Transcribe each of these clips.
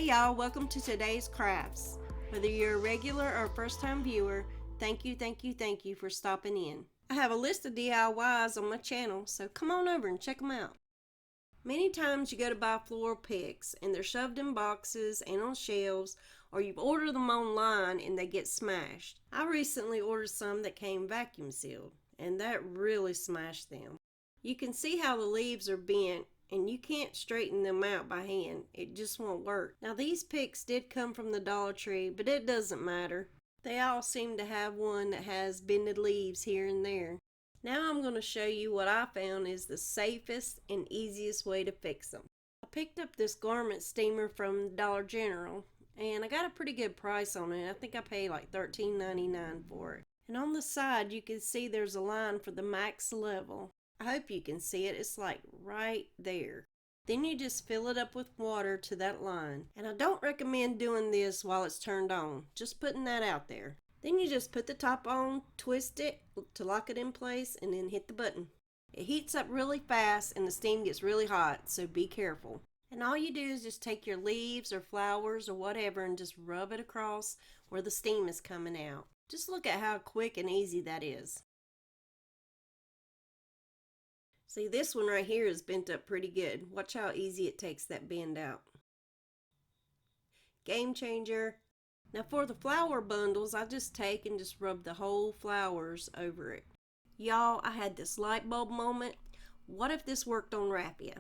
Hey y'all, welcome to today's crafts. Whether you're a regular or first time viewer, thank you for stopping in. I have a list of DIYs on my channel, so come on over and check them out. Many times you go to buy floral picks and they're shoved in boxes and on shelves, or you order them online and they get smashed. I recently ordered some that came vacuum sealed, and that really smashed them. You can see how the leaves are bent and you can't straighten them out by hand. It just won't work. Now these picks did come from the Dollar Tree, but it doesn't matter. They all seem to have one that has bended leaves here and there. Now I'm going to show you what I found is the safest and easiest way to fix them. I picked up this garment steamer from Dollar General and I got a pretty good price on it. I think I paid like $13.99 for it. And on the side you can see there's a line for the max level. I hope you can see it. It's like right there. Then you just fill it up with water to that line. And I don't recommend doing this while it's turned on. Just putting that out there. Then you just put the top on, twist it to lock it in place, and then hit the button. It heats up really fast and the steam gets really hot, so be careful. And all you do is just take your leaves or flowers or whatever and just rub it across where the steam is coming out. Just look at how quick and easy that is. See, this one right here is bent up pretty good. Watch how easy it takes that bend out. Game changer. Now for the flower bundles, I just take and just rub the whole flowers over it. Y'all, I had this light bulb moment. What if this worked on raffia?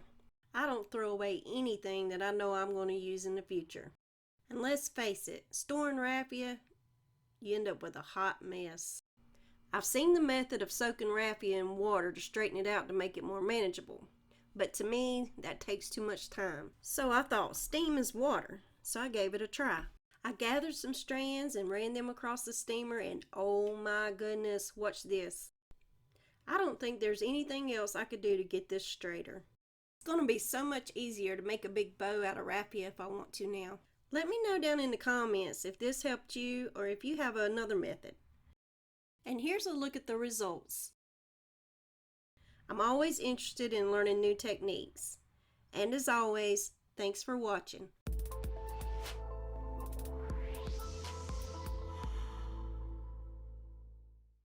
I don't throw away anything that I know I'm going to use in the future. And let's face it, storing raffia, you end up with a hot mess. I've seen the method of soaking raffia in water to straighten it out to make it more manageable, but to me that takes too much time. So I thought steam is water, so I gave it a try. I gathered some strands and ran them across the steamer, and oh my goodness, watch this. I don't think there's anything else I could do to get this straighter. It's going to be so much easier to make a big bow out of raffia if I want to now. Let me know down in the comments if this helped you or if you have another method. And here's a look at the results. I'm always interested in learning new techniques. And as always, thanks for watching.